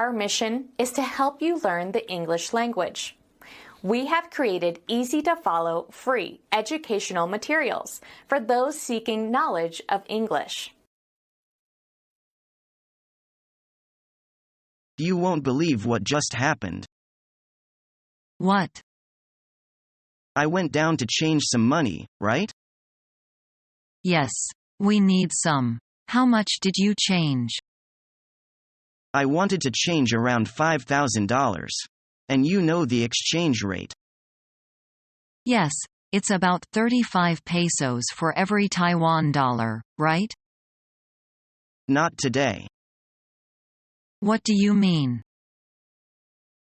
Our mission is to help you learn the English language. We have created easy-to-follow, free educational materials for those seeking knowledge of English. You won't believe what just happened. What? I went down to change some money, right? Yes, we need some. How much did you change? I wanted to change around $5,000. And you know the exchange rate. Yes, it's about 35 pesos for every Taiwan dollar, right? Not today. What do you mean?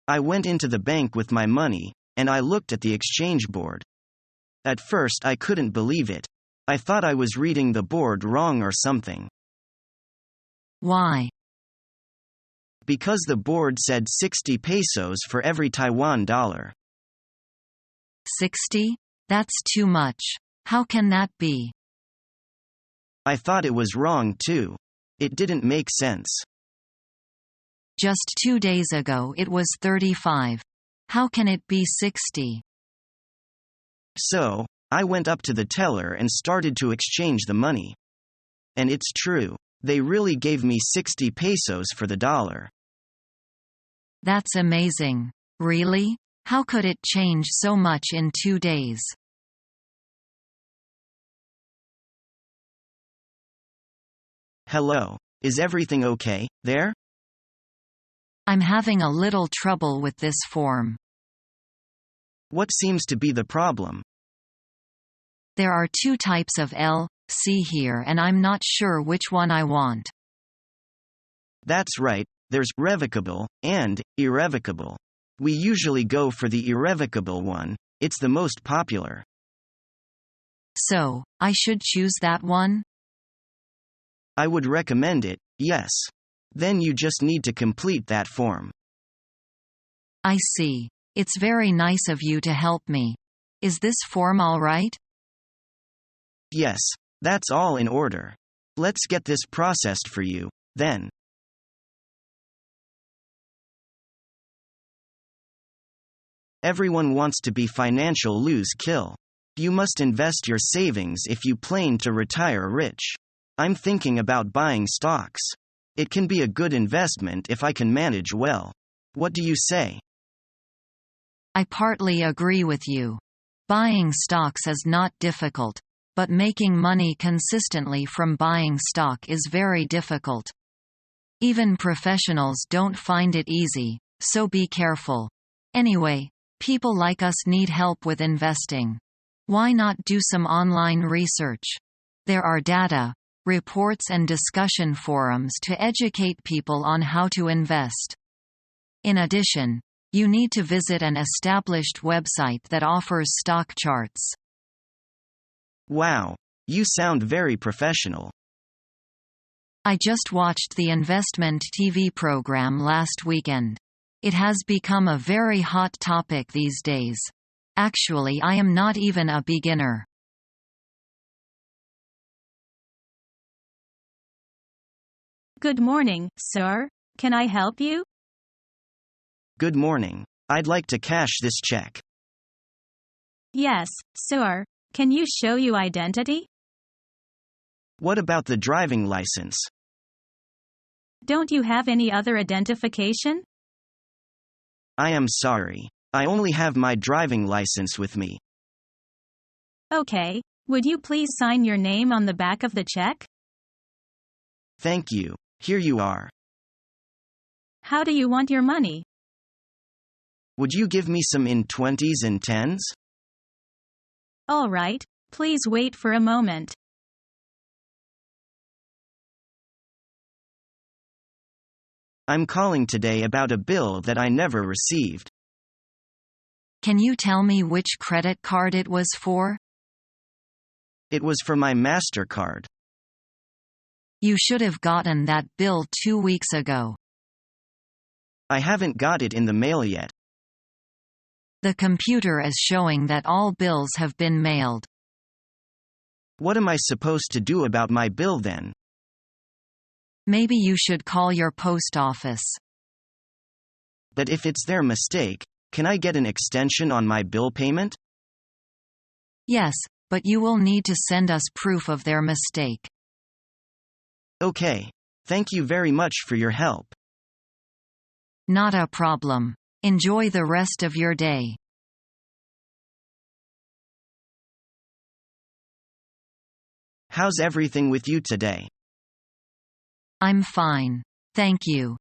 I went into the bank with my money, and I looked at the exchange board. At first I couldn't believe it. I thought I was reading the board wrong or something. Why? Because the board said 60 pesos for every Taiwan dollar. 60? That's too much. How can that be? I thought it was wrong too. It didn't make sense. Just 2 days ago it was 35. How can it be 60? So, I went up to the teller and started to exchange the money. And it's true. They really gave me 60 pesos for the dollar. That's amazing. Really? How could it change so much in 2 days? Hello. Is everything okay there? I'm having a little trouble with this form. What seems to be the problem? There are 2 types of LC here and I'm not sure which one I want. That's right, there's revocable and irrevocable. We usually go for the irrevocable one, it's the most popular. So, I should choose that one? I would recommend it, yes. Then you just need to complete that form. I see. It's very nice of you to help me. Is this form all right? Yes, that's all in order. Let's get this processed for you, then. Everyone wants to be financial lose-kill. You must invest your savings if you plan to retire rich. I'm thinking about buying stocks. It can be a good investment if I can manage well. What do you say? I partly agree with you. Buying stocks is not difficult, but making money consistently from buying stock is very difficult. Even professionals don't find it easy, so be careful. Anyway, people like us need help with investing. Why not do some online research? There are data, reports and discussion forums to educate people on how to invest. In addition, you need to visit an established website that offers stock charts. Wow, you sound very professional. I just watched the investment TV program last weekend. It has become a very hot topic these days. Actually, I am not even a beginner. Good morning, sir. Can I help you? Good morning. I'd like to cash this check. Yes, sir. Can you show your identity? What about the driving license? Don't you have any other identification? I am sorry. I only have my driving license with me. Okay. Would you please sign your name on the back of the check? Thank you. Here you are. How do you want your money? Would you give me some in 20s and 10s? All right. Please wait for a moment. I'm calling today about a bill that I never received. Can you tell me which credit card it was for? It was for my MasterCard. You should have gotten that bill 2 weeks ago. I haven't got it in the mail yet. The computer is showing that all bills have been mailed. What am I supposed to do about my bill then? Maybe you should call your post office. But if it's their mistake, can I get an extension on my bill payment? Yes, but you will need to send us proof of their mistake. Okay. Thank you very much for your help. Not a problem. Enjoy the rest of your day. How's everything with you today? I'm fine. Thank you.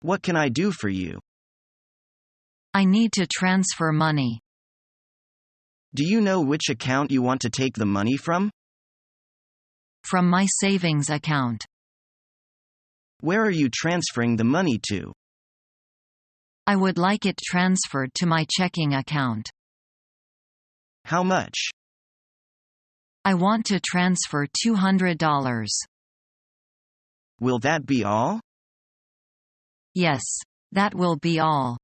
What can I do for you? I need to transfer money. Do you know which account you want to take the money from? From my savings account. Where are you transferring the money to? I would like it transferred to my checking account. How much? I want to transfer $200. Will that be all? Yes, that will be all.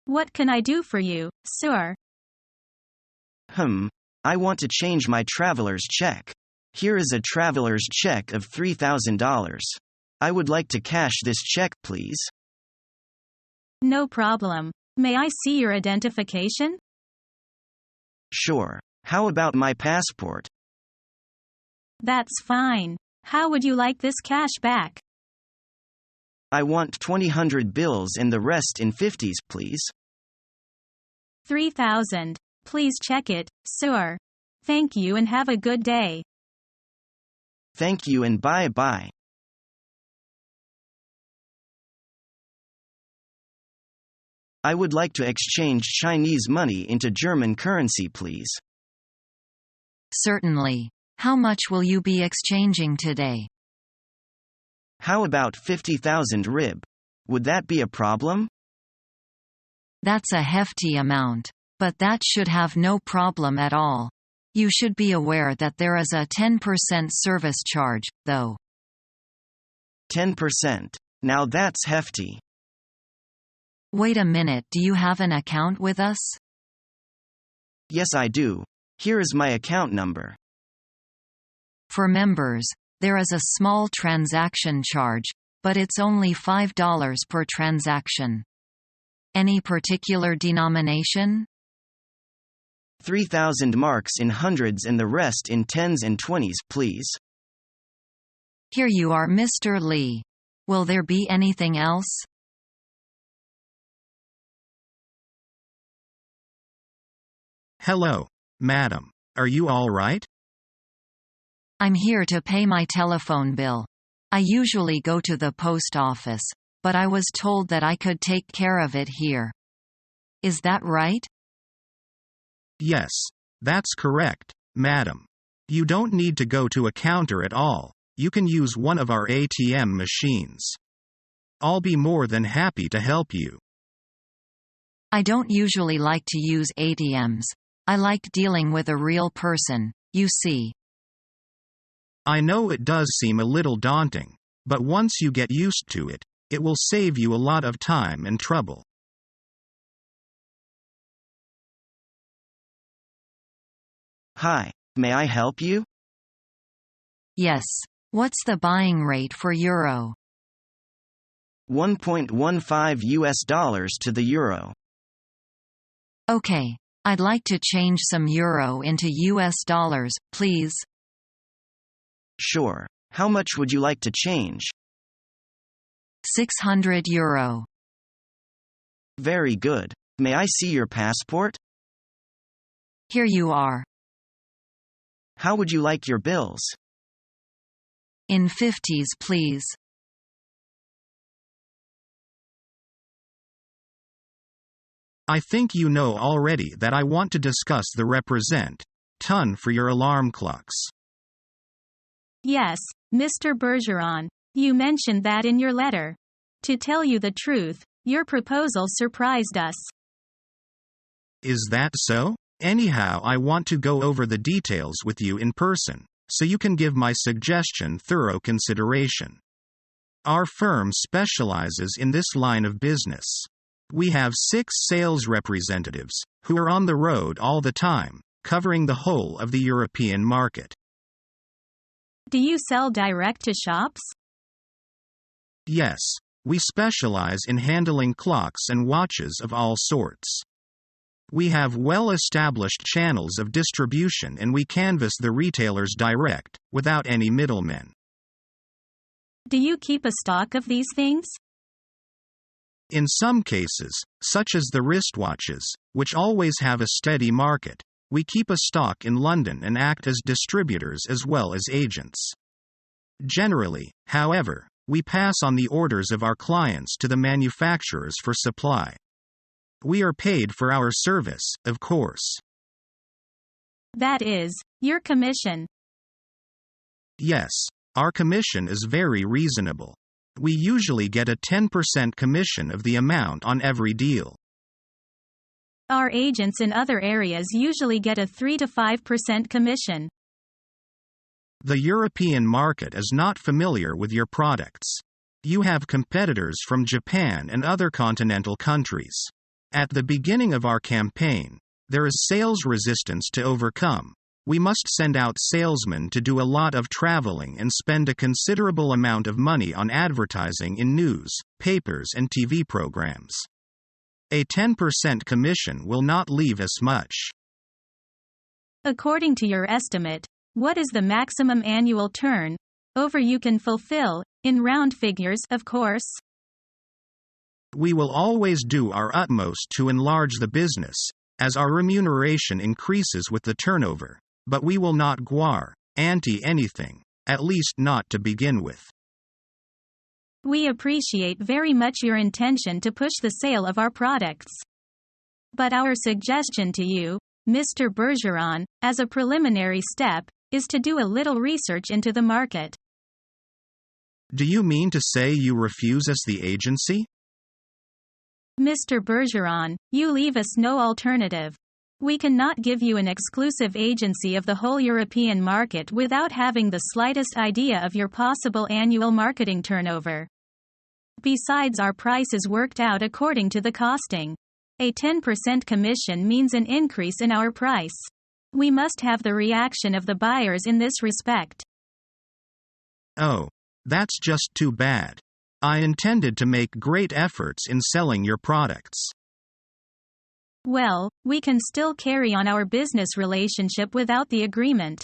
What can I do for you, sir? I want to change my traveler's check. Here is a traveler's check of $3,000. I would like to cash this check, please. No problem. May I see your identification? Sure. How about my passport? That's fine. How would you like this cash back? I want 200 bills and the rest in 50s, please. 3,000. Please check it, sir. Thank you and have a good day. Thank you and bye-bye. I would like to exchange Chinese money into German currency, please. Certainly. How much will you be exchanging today? How about 50,000 rib? Would that be a problem? That's a hefty amount. But that should have no problem at all. You should be aware that there is a 10% service charge, though. 10%. Now that's hefty. Wait a minute, do you have an account with us? Yes, I do. Here is my account number. For members, there is a small transaction charge, but it's only $5 per transaction. Any particular denomination? 3,000 marks in hundreds and the rest in tens and 20s, please. Here you are, Mr. Lee. Will there be anything else? Hello, madam. Are you all right? I'm here to pay my telephone bill. I usually go to the post office, but I was told that I could take care of it here. Is that right? Yes, that's correct, madam. You don't need to go to a counter at all. You can use one of our ATM machines. I'll be more than happy to help you. I don't usually like to use ATMs. I like dealing with a real person, you see. I know it does seem a little daunting, but once you get used to it, it will save you a lot of time and trouble. Hi, may I help you? Yes. What's the buying rate for euro? 1.15 US dollars to the euro. Okay. I'd like to change some euro into US dollars, please. Sure. How much would you like to change? 600 euro. Very good. May I see your passport? Here you are. How would you like your bills? In 50s, please. I think you know already that I want to discuss the represent ton for your alarm clocks. Yes, Mr. Bergeron. You mentioned that in your letter. To tell you the truth, your proposal surprised us. Is that so? Anyhow, I want to go over the details with you in person, so you can give my suggestion thorough consideration. Our firm specializes in this line of business. We have 6 sales representatives, who are on the road all the time, covering the whole of the European market. Do you sell direct to shops? Yes. We specialize in handling clocks and watches of all sorts. We have well-established channels of distribution and we canvass the retailers direct, without any middlemen. Do you keep a stock of these things? In some cases, such as the wristwatches, which always have a steady market, we keep a stock in London and act as distributors as well as agents. Generally, however, we pass on the orders of our clients to the manufacturers for supply. We are paid for our service, of course. That is, your commission. Yes, our commission is very reasonable. We usually get a 10% commission of the amount on every deal. Our agents in other areas usually get a 3 to 5% commission. The European market is not familiar with your products. You have competitors from Japan and other continental countries. At the beginning of our campaign, there is sales resistance to overcome. We must send out salesmen to do a lot of traveling and spend a considerable amount of money on advertising in news, papers and TV programs. A 10% commission will not leave us much. According to your estimate, what is the maximum annual turnover you can fulfill, in round figures, of course? We will always do our utmost to enlarge the business, as our remuneration increases with the turnover, but we will not guarantee anything, at least not to begin with. We appreciate very much your intention to push the sale of our products. But our suggestion to you, Mr. Bergeron, as a preliminary step, is to do a little research into the market. Do you mean to say you refuse us the agency? Mr. Bergeron, you leave us no alternative. We cannot give you an exclusive agency of the whole European market without having the slightest idea of your possible annual marketing turnover. Besides, our price is worked out according to the costing. A 10% commission means an increase in our price. We must have the reaction of the buyers in this respect. Oh, that's just too bad. I intended to make great efforts in selling your products. Well, we can still carry on our business relationship without the agreement.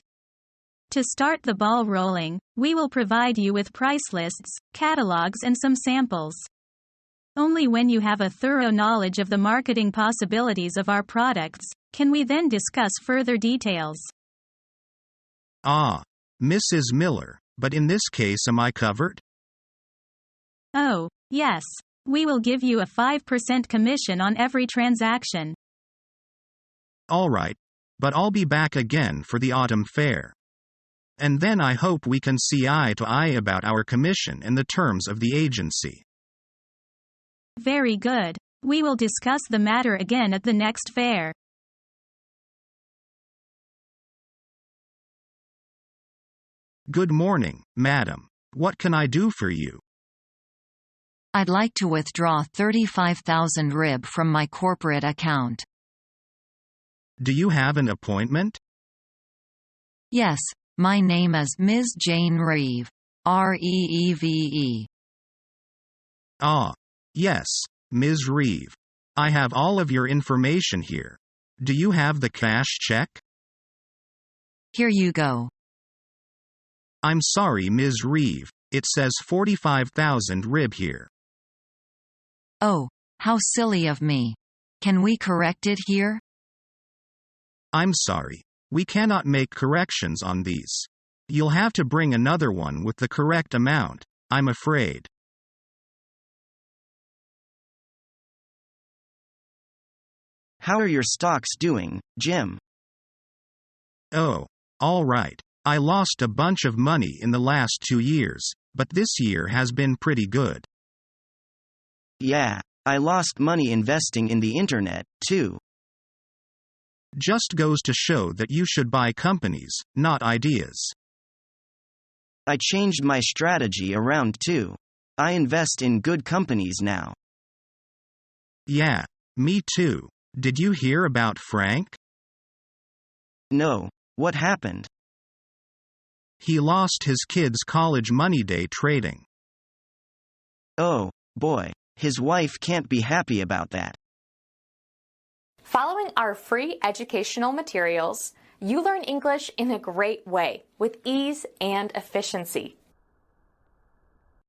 To start the ball rolling, we will provide you with price lists, catalogs and some samples. Only when you have a thorough knowledge of the marketing possibilities of our products, can we then discuss further details. Ah, Mrs. Miller, but in this case am I covered? Oh, yes. We will give you a 5% commission on every transaction. All right, but I'll be back again for the autumn fair. And then I hope we can see eye to eye about our commission and the terms of the agency. Very good. We will discuss the matter again at the next fair. Good morning, madam. What can I do for you? I'd like to withdraw 35,000 rib from my corporate account. Do you have an appointment? Yes, my name is Ms. Jane Reeve. Reeve. Ah, yes, Ms. Reeve. I have all of your information here. Do you have the cash check? Here you go. I'm sorry, Ms. Reeve. It says 45,000 rib here. Oh, how silly of me. Can we correct it here? I'm sorry. We cannot make corrections on these. You'll have to bring another one with the correct amount, I'm afraid. How are your stocks doing, Jim? Oh, all right. I lost a bunch of money in the last 2 years, but this year has been pretty good. Yeah, I lost money investing in the internet, too. Just goes to show that you should buy companies, not ideas. I changed my strategy around too. I invest in good companies now. Yeah, me too. Did you hear about Frank? No, what happened? He lost his kid's college money day trading. Oh, boy. His wife can't be happy about that. Following our free educational materials, you learn English in a great way with ease and efficiency.